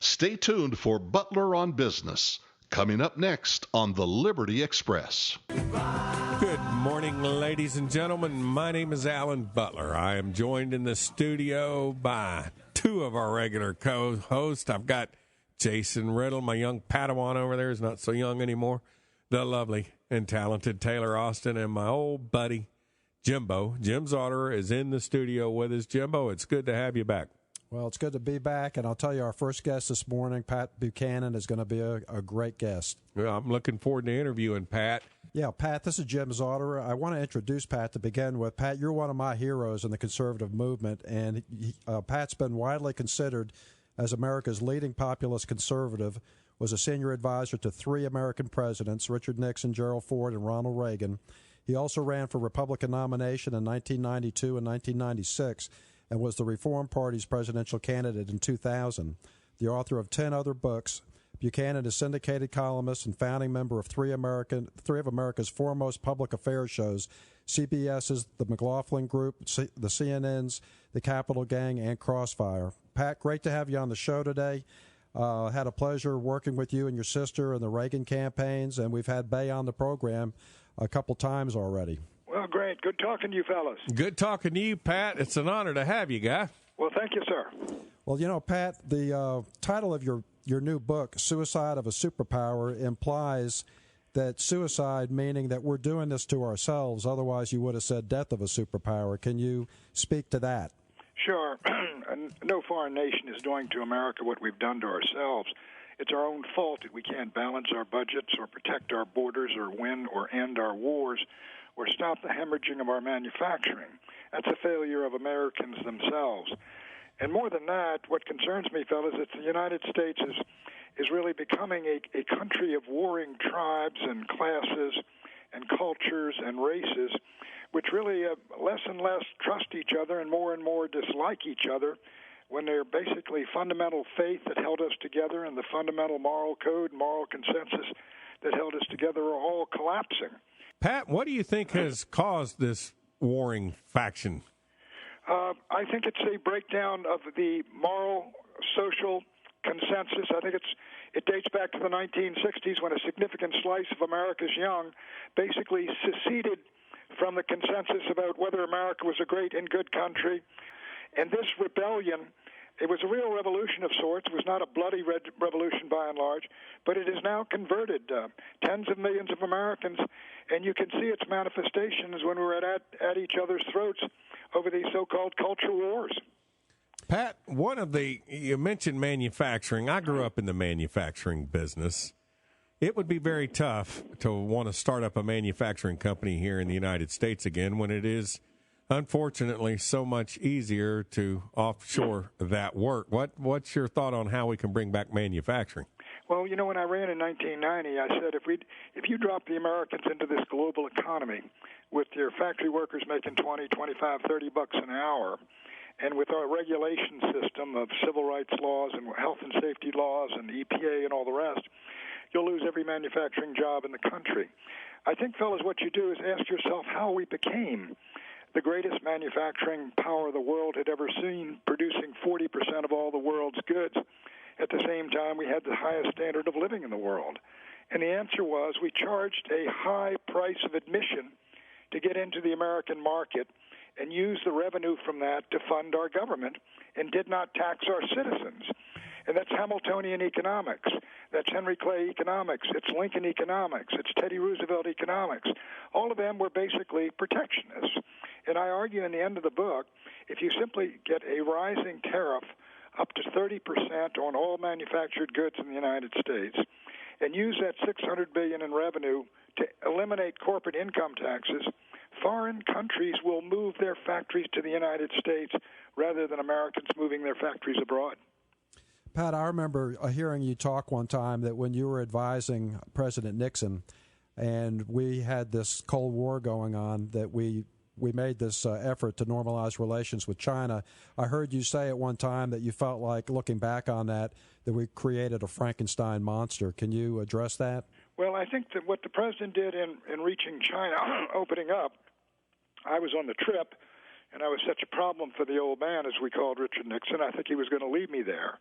Stay tuned for Butler on Business, coming up next on the Liberty Express. Good morning, ladies and gentlemen. My name is Alan Butler. I am joined in the studio by two of our regular co-hosts. I've got Jason Riddle, my young Padawan over there is not so young anymore, the lovely and talented Taylor Austin, and my old buddy, Jimbo. Jim Zauderer is in the studio with us. Jimbo, it's good to have you back. Well, it's good to be back, and I'll tell you, our first guest this morning, Pat Buchanan, is going to be a great guest. Well, I'm looking forward to interviewing Pat. Yeah, Pat, this is Jim Zauderer. I want to introduce Pat to begin with. Pat, you're one of my heroes in the conservative movement, and Pat's been widely considered as America's leading populist conservative, was a senior advisor to three American presidents, Richard Nixon, Gerald Ford, and Ronald Reagan. He also ran for Republican nomination in 1992 and 1996, and was the Reform Party's presidential candidate in 2000. The author of 10 other books, Buchanan is syndicated columnist and founding member of three of America's foremost public affairs shows, CBS's The McLaughlin Group, the CNN's The Capital Gang, and Crossfire. Pat, great to have you on the show today. Had a pleasure working with you and your sister in the Reagan campaigns, and we've had Bay on the program a couple times already. Well, great. Good talking to you fellas. Good talking to you, Pat. It's an honor to have you, guy. Well, thank you, sir. Well, you know, Pat, the title of your new book, Suicide of a Superpower, implies that suicide, meaning that we're doing this to ourselves. Otherwise, you would have said death of a superpower. Can you speak to that? Sure. No foreign nation is doing to America what we've done to ourselves. It's our own fault that we can't balance our budgets or protect our borders or win or end our wars or stop the hemorrhaging of our manufacturing. That's a failure of Americans themselves. And more than that, what concerns me, fellas, is the United States is really becoming a country of warring tribes and classes and cultures and races, which really less and less trust each other and more dislike each other, when they're basically fundamental faith that held us together and the fundamental moral code, moral consensus that held us together are all collapsing. Pat, what do you think has caused this warring faction? I think it's a breakdown of the moral, social consensus. I think it dates back to the 1960s when a significant slice of America's young basically seceded from the consensus about whether America was a great and good country. And this rebellion, it was a real revolution of sorts. It was not a bloody revolution by and large, but it has now converted tens of millions of Americans, and you can see its manifestations when we're at each other's throats over these so-called culture wars. Pat, you mentioned manufacturing. I grew up in the manufacturing business. It would be very tough to want to start up a manufacturing company here in the United States again when it is, unfortunately, so much easier to offshore that work. What's your thought on how we can bring back manufacturing? Well, you know, when I ran in 1990, I said if you drop the Americans into this global economy with your factory workers making 20, 25, 30 bucks an hour, and with our regulation system of civil rights laws and health and safety laws and EPA and all the rest, you'll lose every manufacturing job in the country. I think, fellas, what you do is ask yourself how we became the greatest manufacturing power the world had ever seen, producing 40% of all the world's goods. At the same time, we had the highest standard of living in the world. And the answer was we charged a high price of admission to get into the American market and use the revenue from that to fund our government and did not tax our citizens. And that's Hamiltonian economics. That's Henry Clay economics. It's Lincoln economics. It's Teddy Roosevelt economics. All of them were basically protectionists. And I argue in the end of the book, if you simply get a rising tariff up to 30% on all manufactured goods in the United States and use that $600 billion in revenue to eliminate corporate income taxes, foreign countries will move their factories to the United States rather than Americans moving their factories abroad. Pat, I remember hearing you talk one time that when you were advising President Nixon and we had this Cold War going on, that we made this effort to normalize relations with China. I heard you say at one time that you felt like, looking back on that we created a Frankenstein monster. Can you address that? Well, I think that what the president did in reaching China, opening up, I was on the trip, and I was such a problem for the old man, as we called Richard Nixon. I think he was going to leave me there.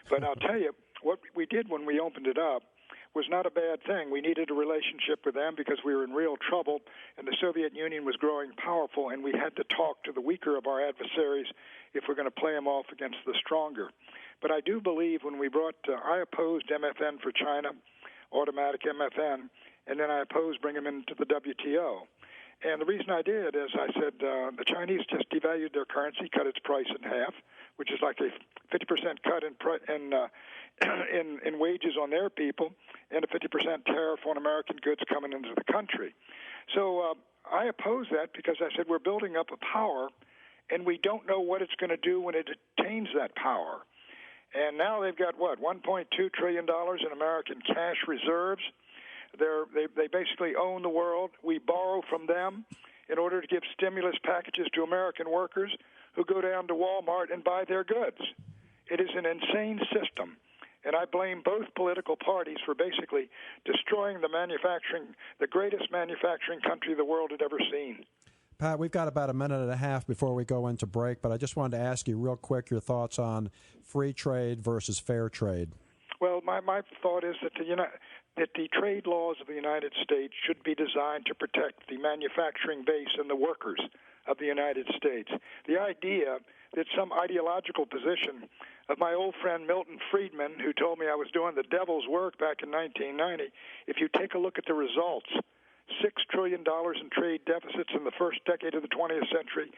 But I'll tell you, what we did when we opened it up was not a bad thing. We needed a relationship with them because we were in real trouble, and the Soviet Union was growing powerful, and we had to talk to the weaker of our adversaries if we're going to play them off against the stronger. But I do believe when we brought, I opposed MFN for China, automatic MFN, and then I opposed bringing them into the WTO. And the reason I did is I said the Chinese just devalued their currency, cut its price in half, which is like a 50% cut in wages on their people and a 50% tariff on American goods coming into the country. So I oppose that because I said we're building up a power, and we don't know what it's going to do when it attains that power. And now they've got, $1.2 trillion in American cash reserves. They basically own the world. We borrow from them in order to give stimulus packages to American workers who go down to Walmart and buy their goods. It is an insane system, and I blame both political parties for basically destroying the greatest manufacturing country the world had ever seen. Pat, we've got about a minute and a half before we go into break, but I just wanted to ask you real quick your thoughts on free trade versus fair trade. Well, my thought is that the trade laws of the United States should be designed to protect the manufacturing base and the workers of the United States. The idea that some ideological position of my old friend Milton Friedman, who told me I was doing the devil's work back in 1990, if you take a look at the results, $6 trillion in trade deficits in the first decade of the 20th century,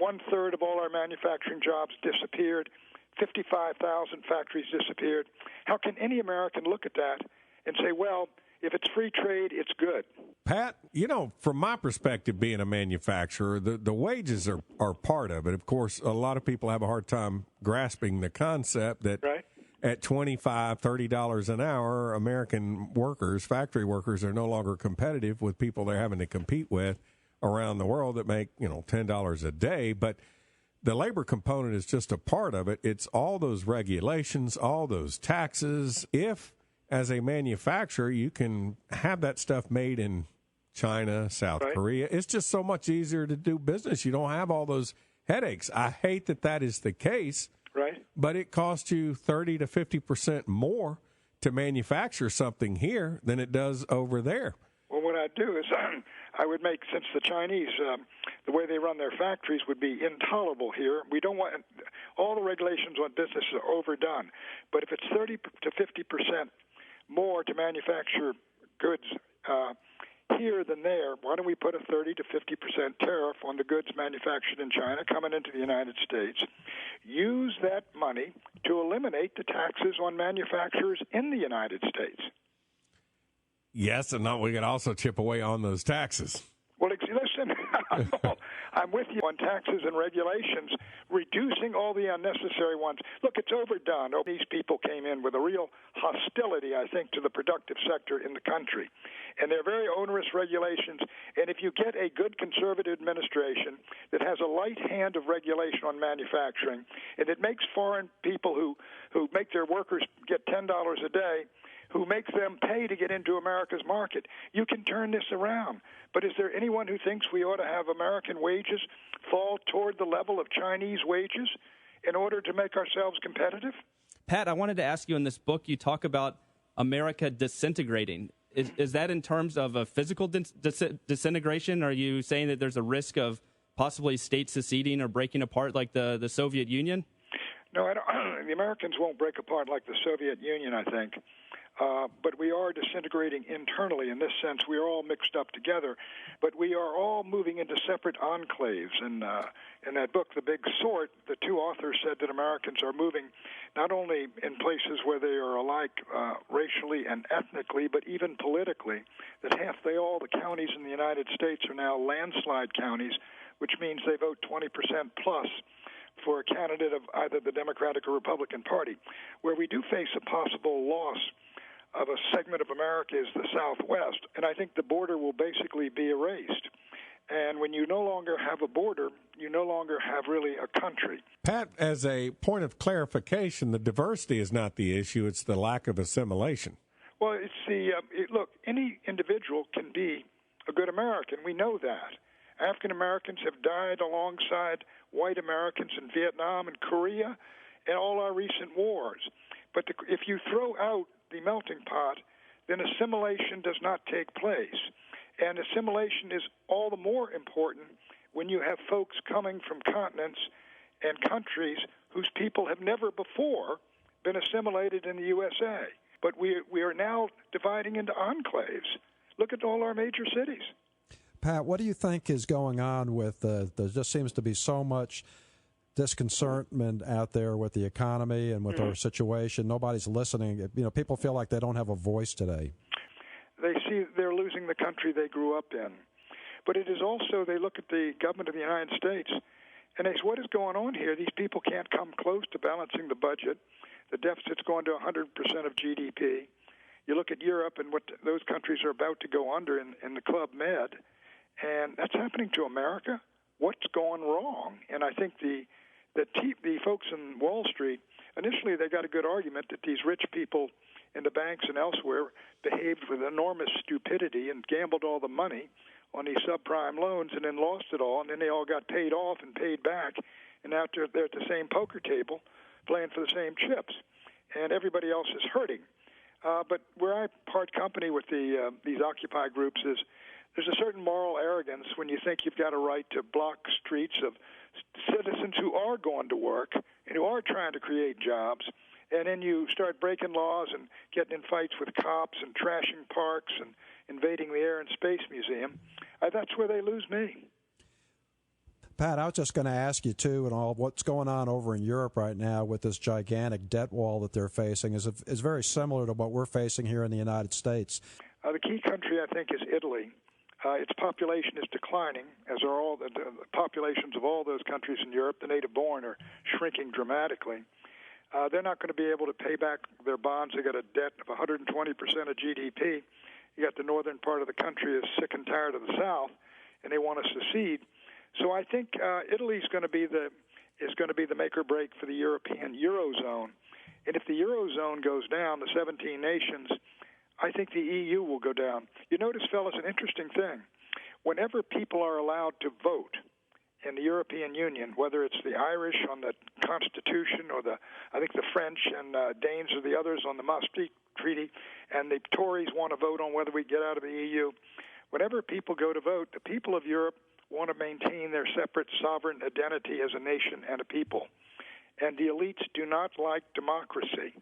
1/3 of all our manufacturing jobs disappeared, 55,000 factories disappeared. How can any American look at that and say, well, if it's free trade, it's good? Pat, from my perspective, being a manufacturer, the wages are part of it. Of course, a lot of people have a hard time grasping the concept that at $25, $30 an hour, American workers, factory workers, are no longer competitive with people they're having to compete with around the world that make, $10 a day. But the labor component is just a part of it. It's all those regulations, all those taxes. If, as a manufacturer, you can have that stuff made in China, South Korea, it's just so much easier to do business. You don't have all those headaches. I hate that is the case. Right. But it costs you 30 to 50% more to manufacture something here than it does over there. Well, what I'd do is I would make, since the Chinese, the way they run their factories would be intolerable here. We don't want, all the regulations on business are overdone. But if it's 30 to 50% more to manufacture goods here than there, why don't we put a 30 to 50% tariff on the goods manufactured in China coming into the United States? Use that money to eliminate the taxes on manufacturers in the United States. Yes, and we could also chip away on those taxes. Well, listen, I'm with you on taxes and regulations, reducing all the unnecessary ones. Look, it's overdone. These people came in with a real hostility, I think, to the productive sector in the country. And they're very onerous regulations. And if you get a good conservative administration that has a light hand of regulation on manufacturing, and it makes foreign people who make their workers get $10 a day, who makes them pay to get into America's market, you can turn this around. But is there anyone who thinks we ought to have American wages fall toward the level of Chinese wages in order to make ourselves competitive? Pat, I wanted to ask you, in this book, you talk about America disintegrating. Is that in terms of a physical disintegration? Are you saying that there's a risk of possibly states seceding or breaking apart like the Soviet Union? No, I don't. The Americans won't break apart like the Soviet Union, I think. But we are disintegrating internally. In this sense, we are all mixed up together, but we are all moving into separate enclaves. And in that book, The Big Sort, the two authors said that Americans are moving not only in places where they are alike racially and ethnically, but even politically, that all the counties in the United States are now landslide counties, which means they vote 20% plus for a candidate of either the Democratic or Republican Party. Where we do face a possible loss of a segment of America is the Southwest, and I think the border will basically be erased. And when you no longer have a border, you no longer have really a country. Pat, as a point of clarification, the diversity is not the issue, it's the lack of assimilation. Well, it's look, any individual can be a good American. We know that. African Americans have died alongside white Americans in Vietnam and Korea and all our recent wars. But if you throw out the melting pot, then assimilation does not take place. And assimilation is all the more important when you have folks coming from continents and countries whose people have never before been assimilated in the USA. But we are now dividing into enclaves. Look at all our major cities. Pat, what do you think is going on with there just seems to be so much disconcertment out there with the economy and with our situation. Nobody's listening. You know, people feel like they don't have a voice today. They see they're losing the country they grew up in. But it is also, they look at the government of the United States and they say, what is going on here? These people can't come close to balancing the budget. The deficit's going to 100% of GDP. You look at Europe and what those countries are about to go under in the Club Med, and that's happening to America. What's going wrong? And I think the folks in Wall Street, initially they got a good argument that these rich people in the banks and elsewhere behaved with enormous stupidity and gambled all the money on these subprime loans and then lost it all, and then they all got paid off and paid back, and now they're at the same poker table playing for the same chips, and everybody else is hurting. But where I part company with these Occupy groups is there's a certain moral arrogance when you think you've got a right to block streets of citizens who are going to work and who are trying to create jobs, and then you start breaking laws and getting in fights with cops and trashing parks and invading the Air and Space Museum. That's where they lose me. Pat, I was just going to ask you, too, and all what's going on over in Europe right now with this gigantic debt wall that they're facing is very similar to what we're facing here in the United States. The key country, I think, is Italy. Its population is declining, as are all the populations of all those countries in Europe. The native-born are shrinking dramatically. They're not going to be able to pay back their bonds. They got a debt of 120% of GDP. You got the northern part of the country is sick and tired of the South, and they want to secede. So I think Italy is going to be the make or break for the European Eurozone. And if the Eurozone goes down, the 17 nations, I think the EU will go down. You notice, fellas, an interesting thing. Whenever people are allowed to vote in the European Union, whether it's the Irish on the Constitution or I think the French and Danes or the others on the Maastricht Treaty, and the Tories want to vote on whether we get out of the EU, whenever people go to vote, the people of Europe want to maintain their separate sovereign identity as a nation and a people. And the elites do not like democracy.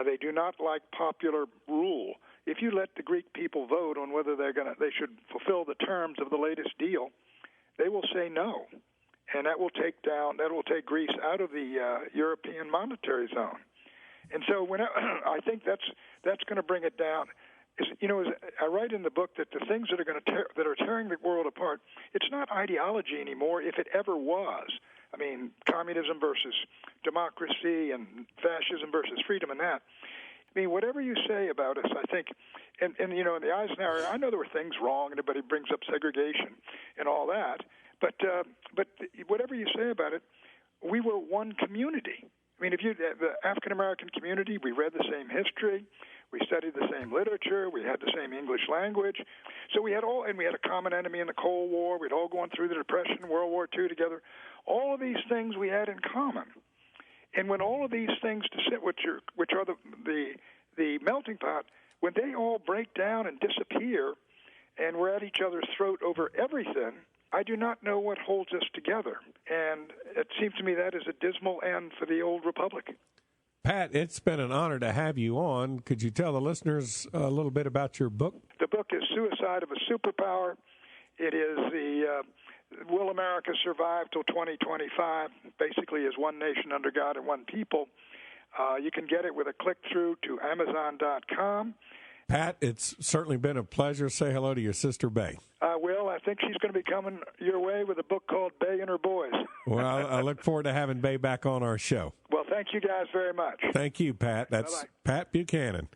They do not like popular rule. If you let the Greek people vote on whether they should fulfill the terms of the latest deal, they will say no, and that will take Greece out of the European monetary zone. And so I think that's going to bring it down. I write in the book that the things that are tearing the world apart, it's not ideology anymore, if it ever was. I mean, communism versus democracy and fascism versus freedom and that. I mean, whatever you say about us, I think, and in the Eisenhower, I know there were things wrong, and everybody brings up segregation and all that, but whatever you say about it, we were one community. I mean, the African-American community, we read the same history, we studied the same literature, we had the same English language, so we had a common enemy in the Cold War, we'd all gone through the Depression, World War II together. All of these things we had in common. And when all of these things, which are the melting pot, when they all break down and disappear and we're at each other's throat over everything, I do not know what holds us together. And it seems to me that is a dismal end for the old republic. Pat, it's been an honor to have you on. Could you tell the listeners a little bit about your book? The book is Suicide of a Superpower. It is the Will America Survive Till 2025, basically as one nation under God and one people. You can get it with a click-through to Amazon.com. Pat, it's certainly been a pleasure. Say hello to your sister, Bay. Will, I think she's going to be coming your way with a book called Bay and Her Boys. Well, I look forward to having Bay back on our show. Well, thank you guys very much. Thank you, Pat. That's Bye-bye. Pat Buchanan.